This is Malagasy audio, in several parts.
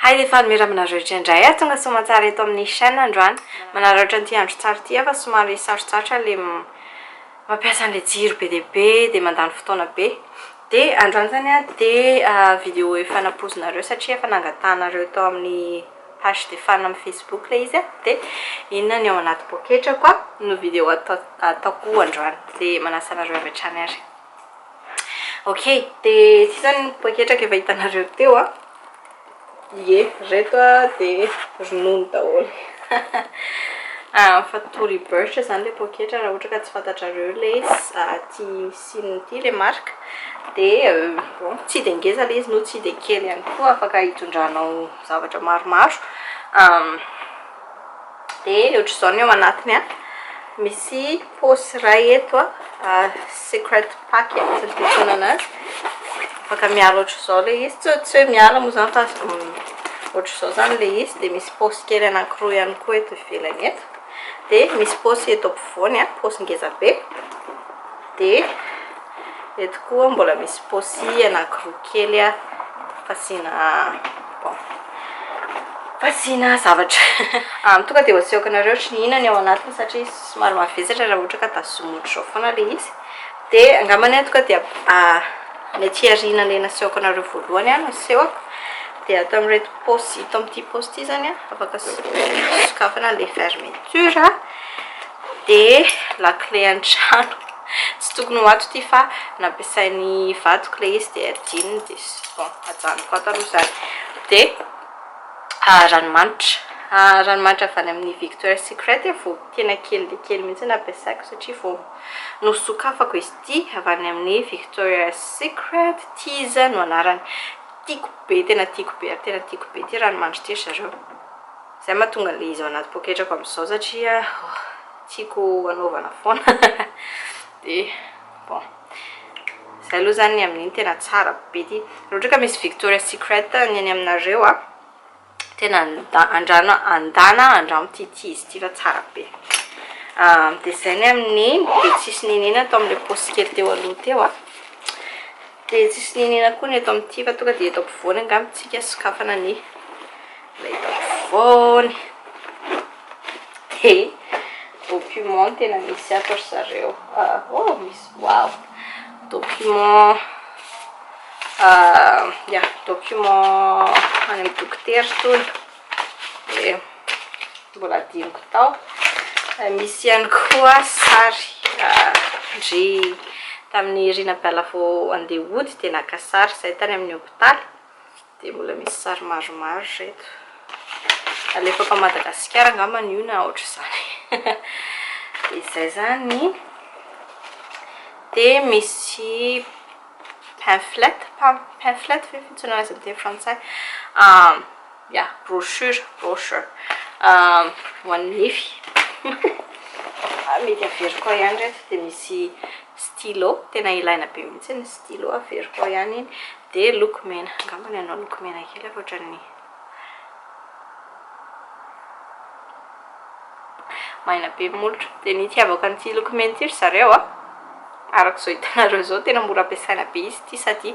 Hay rehefa miaraminareo indray tonga soa tsara eto amin'ny chaîne androany manaratra an'ity andro tsara ity fa somary sarotsatra le mampiasa an'le jiro be dia be dia mandany fotoana be dia androany zany dia vidéo efa napozinareo satria efa nangatanareo tao amin'ny page de fan amin'ny Facebook le izy dia inona ny ao anaty poketrako no vidéo ataoko androany dia manasa anareo avy hatrany ary. Ok, dia ty zany poketrako efa hitanareo teo Ie, reto dia ronono daholo. Fa Toribirch zany le poketra raha ohatra ka tsy fantatrareo le ty sininy ty le marque dia tsy dia ngeza le izy no tsy dia kely ihany koa afaka hitondranao zavatra maromaro. Dia ohatr'izao ny ao anatiny misy paosy iray eto secret pack fitonana anazy. Afaka miala ohatr'izao le izy tsy hoe miala moa zany fa ohatr'izao zany le izy dia misy paosy kely anankiroa ihany koa eto ivelany eto dia misy paosy eto ampovoany paosy ngeza be dia eto koa mbola misy paosy anankiroa kely fasiana zavatra. Tonga dia hoasehoako anareo ohatry ny inona ny ao anatiny satria somary mavesatra raha ohatra ka tazomina ohatr'izao foana le izy dia angambany tonga dia mety hiarina le nasehoko anareo voalohany nasehoko dia atao amin'reto paosy hita amin'ity paosy ity zany afaka sokafana le fermeture dia la clé an-trano tsy tokony ho ato ity fa nampiasain'ny vadiko le izy dia adino dia ajanoko ato aloha zany dia ranomanitra avy any amin'ny Victoria's Secret vao tena kely dia kely mihitsy nampiasaiko satria vao nosokafako izy ity avy any amin'ny Victoria's Secret tiza no anarany. Tiako be tena tiako be ary tena tiako be ty ranomanitra ty zareo zay mahatonga le izy ao anaty poketrako amin'izao satria tiako anaovana foana dia zay aloha zany amin'iny tena tsara be ty raha ohatra ka misy Victoria's Secret ny any aminareo tena andana andramo ty izy ty fa tsara be. Dia zay ny amin'ny dia tsisy ninina atao amin'ilay paosy kely teo aloha teo dia tsisy ninina koa ny eto amin'ity fa tonga dia eto ampovoany angamitsika sokafana ny ilay eto ampovoany dia document tena misy ato ry zareo misy wow document document any amin'ny dokotera tony dia mbola adinoko tao. Misy ihany koa sary ndry tamin'ny rinabala vao andeha hody dia naka sary izay tany amin'ny hôpitaly dia mbola misy sary maromaro reto alefako Madagasikara angamba io na ohatr'izany. Dia izay zany dia misy pamphlet fitsona azy amin'ny teny frantsay brochure ho an'ny nify mety averiko ao ihany reto dia misy stylo tena ilaina be mihitsy ny stylo averiko ao ihany iny dia lokomena angambany anao lokomena kely ohatran'ny maina be molotra dia nitiavako an'ity lokomena ity ry zareo arak'izao hitanareo zao tena mora ampiasaina be izy ity sady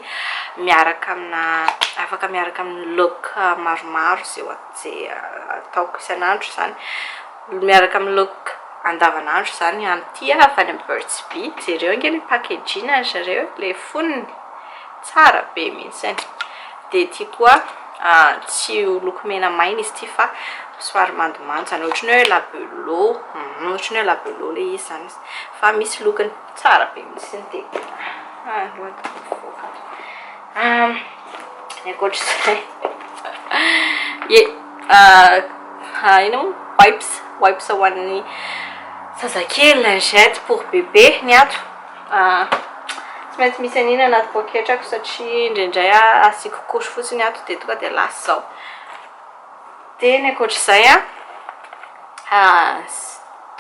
afaka miaraka amin'ny look maromaro zay ataoko isan'andro zany miaraka amin'ny look andavanandro zany amin'ity avy any amin'ny Burt's Bee jereo ange le packaging zareo le foniny tsara be mihitsy dia ity koa tsy lokomena maina izy ity fa somary mandomando zany ohatry ny hoe labelot ohatry ny hoe labelot le izy zany fa misy lokony tsara be mihitsy ny dia ankoatr'izay ino wipes ho an'ny zazakely lingette pour bébé ny ato tsy maintsy misy an'iny anaty poketrako satria indraindray asiako kosy fotsiny ato dia tonga dia lasa zao. Dia ny ankoatr'izay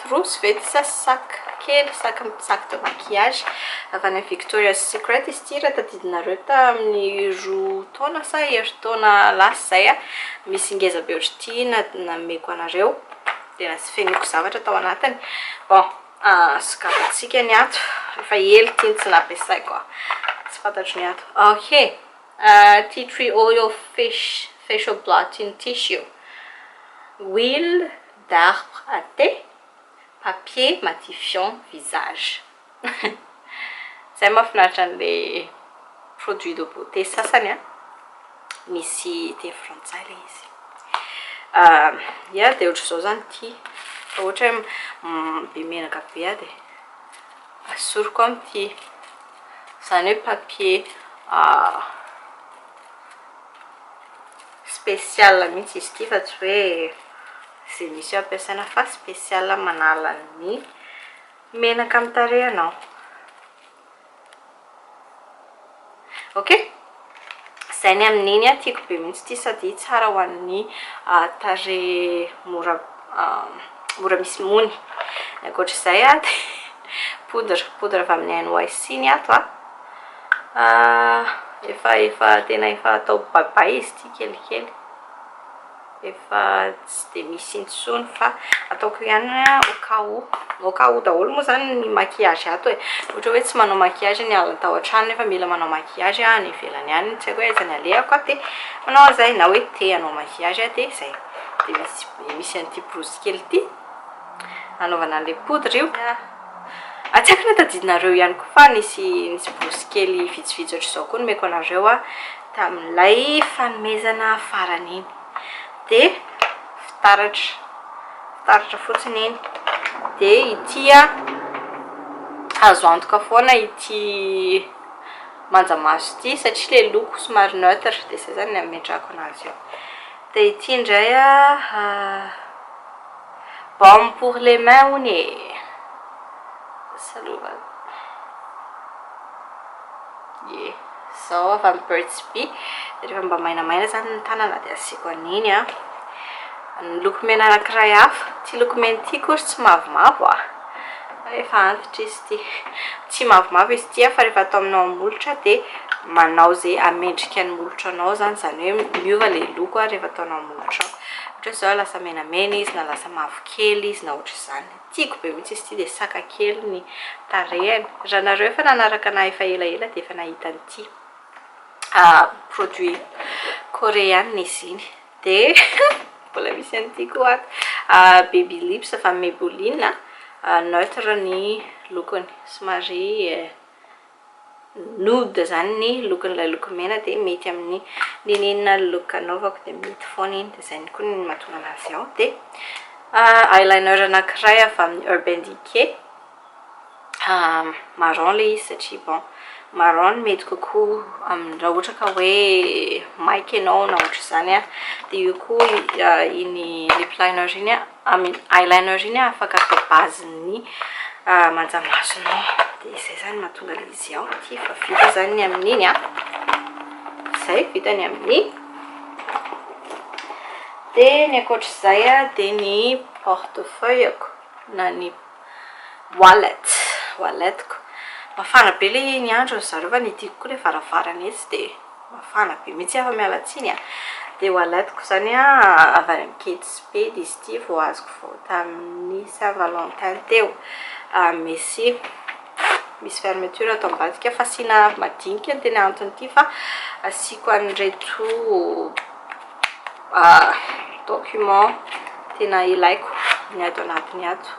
trousse vety sac kely sac de maquillage avy any Victoria's Secret izy ity raha tadidinareo tamin'ny roa taona sa herintaona lasa zay misy ngeza be ohatry ity nameko anareo dia tsy feniko zavatra tao anatiny sokafantsika ny ato efa hely ty tsy nampiasaiko tsy fantatro ny ato. Ok, tea tree oil facial blotting tissue, huile d'arbre à thé, papier matifiant visage. Zay mahafinaritra an'le produit de beauté sasany a, misy teny frantsay le izy. Ya de ohatra zao zany ity, ohatra hoe be menaka be a de asoroko am'ty, zany hoe papier spécial mihitsy izy ity fa tsy hoe zay misy ampiasaina fa spécial manala ny menaka amin'ny tarehinao. Ok, zay ny amin'iny a tiako be mihitsy ity sady tsara ho an'ny tarehy mora misy mony. Ankoatr'izay a poudre avy amin'ny NYC ny ato efa tena efa atao babay izy ity kelikely, efa tsy de misy intsony fa ataoko ihany au cas où daholo moa zany ny maquillage ato e. Ohatra hoe tsy manao maquillage ny alina tao an-trano nefa mila manao maquillage ny ivelany ihany, tsy haiko hoe aiza ny alehako de manao an'izay, na hoe te hanao maquillage de zay. De misy an'ity brosy kely ity anaovana an'le poudre io. Tsy haiko na tadidinareo ihany koa fa nisy brosy kely vitsivitsy ohatr'izao koa nomeko anareo tamin'ilay fanomezana farany iny. De fitaratra fotsiny iny. De ity azo antoka foana ity manjamaso ity satria le loko somary neutre de zay zany ametrahako anazy eo. De ity indray baume pour les mains hony salovana. Zao avy amin'ny Burt's Bee, de rehefa mba mainamaina zany ny tanana de asiako an'iny ny loko mena anankiray hafa. Ty loko mena ity kosa tsy mavomavo efa antitra izy ity, tsy mavomavo izy ity fa rehefa atao aminao molotra de manao zay amendrika ny molotra anao zany hoe miova le loko rehefa ataonao molotra ao. Ohatra zao lasa menamena izy na lasa mavokely izy na ohatr'izany. Tiako be mihitsy izy ity de saka kely ny tarehany. Raha nareo efa nanaraka anahy efa elaela de efa nahita an'ity produit coréen izy iny. De mbola misy an'ity koa baby lips fa Maybelline neutre ny lokony, somary nude zany ny lokon'ilay loko mena de mety amin'ny ninina look anaovako de mety foana iny, de zay koa ny mahatonga anazy ao. De eyeliner anankiray avy amin'ny Urban Decay, marron le izy satria bon marron mety kokoa raha ohatra ka hoe maika ianao na ohatr'izany de io koa iny lip liner iny eyeliner iny afaka atao base ny manjamasonao. De zay zany mahatonga le izy ao ty fa vita zany ny amin'iny zay vita ny amin'iny. De ny ankoatr'izay de ny portefeuille-ko na ny walletko. Mafana be le ny andro zareo fa nidiko koa le varavarana izy de mafana be mihitsy afa miala tsiny de walletko zany avy amin'ny Kate Spade izy ity vao azoko vao tamin'ny Saint Valentin teo. Misy fermeture atao ambadika fa asiana madinika ny tena antony ity fa asiako an'ireto document tena ilaiko ny ato anatiny ato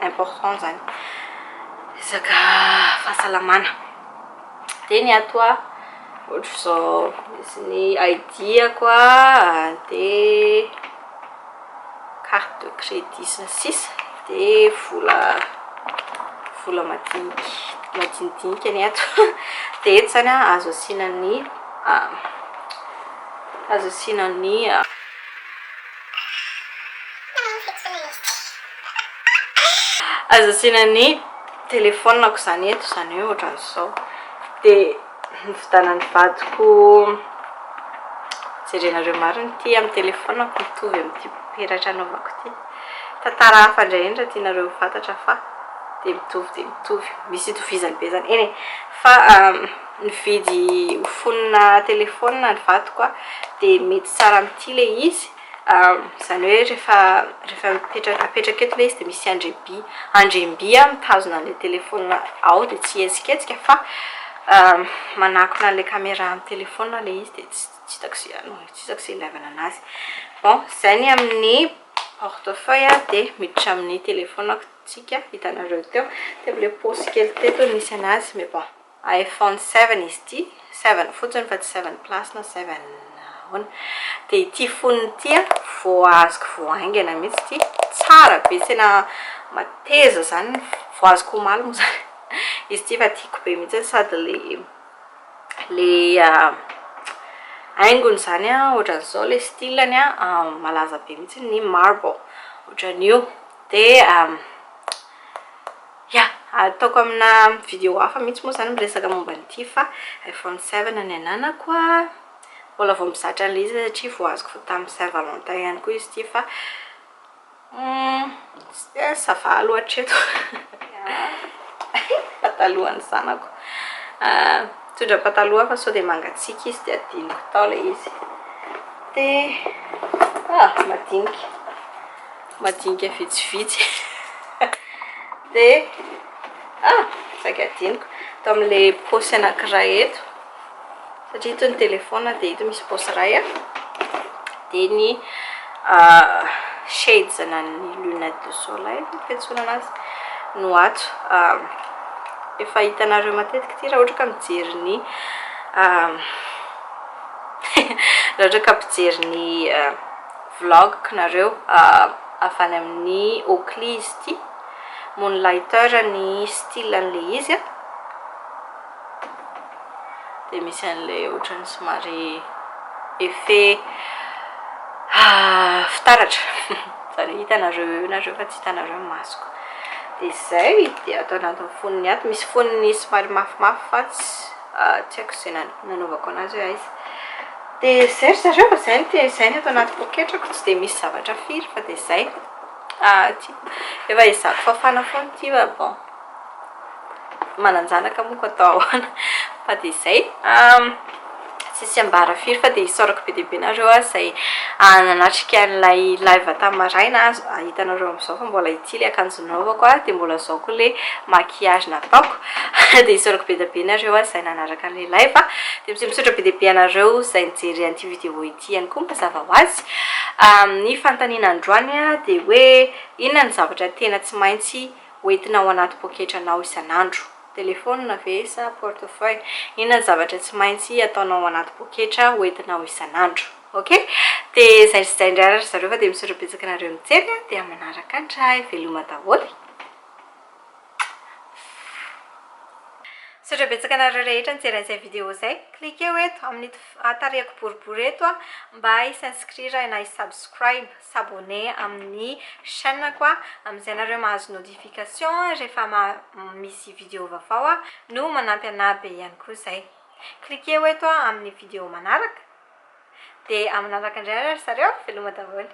important zany resaka fahasalamana. De ny ato ohatra zao misy ny ID-ako de carte de crédit sy ny sisa de vola madinidinika ny ato. De eto zany azo asiana ny telefonako zany eto, zany hoe ohatran'izao. De nividanany vadiko jerenareo mariny ty amin'ny telefonako mitovy amin'ity peratra anaovako ty. Tantara hafa indray indra tianareo fantatra fa de mitovy misy itovizany be zany eny fa nividy fonina telefona ny vadiko de mety tsara amin'ity le izy. Zany hoe rehefa apetraka eto le izy de misy andremby mitazona le telefona ao de tsy hetsika fa manakona le caméra amin'ny telefona le izy de tsy hitako sy ilaivana anazy. Bon, zay ny amin'ny portefeuille dia miditra amin'ny telefonako tsika hitanareo teo. Dia le paosy kely teto misy anazy, mais bon, iPhone 7 izy ity, 7 fotsiny fa tsy 7 place na 7 hoana. Dia ity foniny ity vao azoko voahaingana mihitsy ity, tsara be, tena mateza zany, vao azoko omaly moa zany. Izy ity fa tiako be mihitsy, sady le haingony zany ohatran'izao le stylany malaza be mihitsy ny marble ohatran'io. Dia ataoko amina vidéo hafa mihitsy moa zany miresaka momba an'ity, fa iPhone 7 ny ananako mbola vao mizatra an'le izy satria vao azoko tamin'ny Saint Valentin ihany koa izy ity, fa sava loatra eto. Patalohan'ny zanako, tondra pataloha fa sao dia mangatsiaka izy dia adiniko tao le izy. Dia madinika vitsivitsy. Dia saika adiniko tao amin'ilay paosy anankiray eto, satria ito ny telefona dia ito misy paosy iray dia ny shades na ny lunette de soleil fiantsona anazy no ato. Efa hitanareo matetika ity raha ohatra ka mijery ny raha ohatra ka mijery ny vlogko nareo avy any amin'ny Oakley izy ity, Moonlighter ny style an'le izy dia misy an'le ohatran'ny somary effet fitaratra zany hitanareo nareo fa tsy hitanareo masoko. Dia izay dia atao anatin'ny foniny ato, misy foniny somary mafimafy fa tsy haiko izay nanaovako anazy hoe aiza. Dia zay ry zareo fa izay ny atao anaty poketrako, tsy dia misy zavatra firy fa dia izay. Efa ezahako fafana foana ity fa bon, mananjanaka moa atao ahoana, fa dia izay. Tsisy ambara firy fa dia isaorako be dia be nareo izay nanatrika an'ilay live tamin'ny maraina. Hitanareo amin'izao fa mbola ity le akanjo naovako dia mbola zao koa le maquillage nataoko. Dia isaorako be dia be nareo izay nanaraka an'ilay live. Dia misaotra be dia be anareo izay nijery an'ity vidéo ity ihany koa mazava ho azy. Ny fanontaniana androany dia hoe inona ny zavatra tena tsy maintsy hoentinao anaty poketranao isan'andro, telefona ve sa portefeuille, inona ny zavatra tsy maintsy ataonao anaty poketra hoentinao isan'andro. Ok, dia zay sy zay indray ary zareo fa dia misaotra betsaka nareo mijery dia manaraka andray veloma daholo. Misaotra betsaka nareo rehetra nijery an'izay vidéo izay. Cliquez eto amin'ito tarehako boribory eto mba hi-s'inscrire na hi-subscribe, s'abonner amin'ny chaîne-ko amin'izay nareo mahazo notification rehefa misy vidéo vaovao no manampy anahy be ihany koa izay. Cliquez eto amin'ny vidéo manaraka dia manaraka indray ary zareo veloma daholo.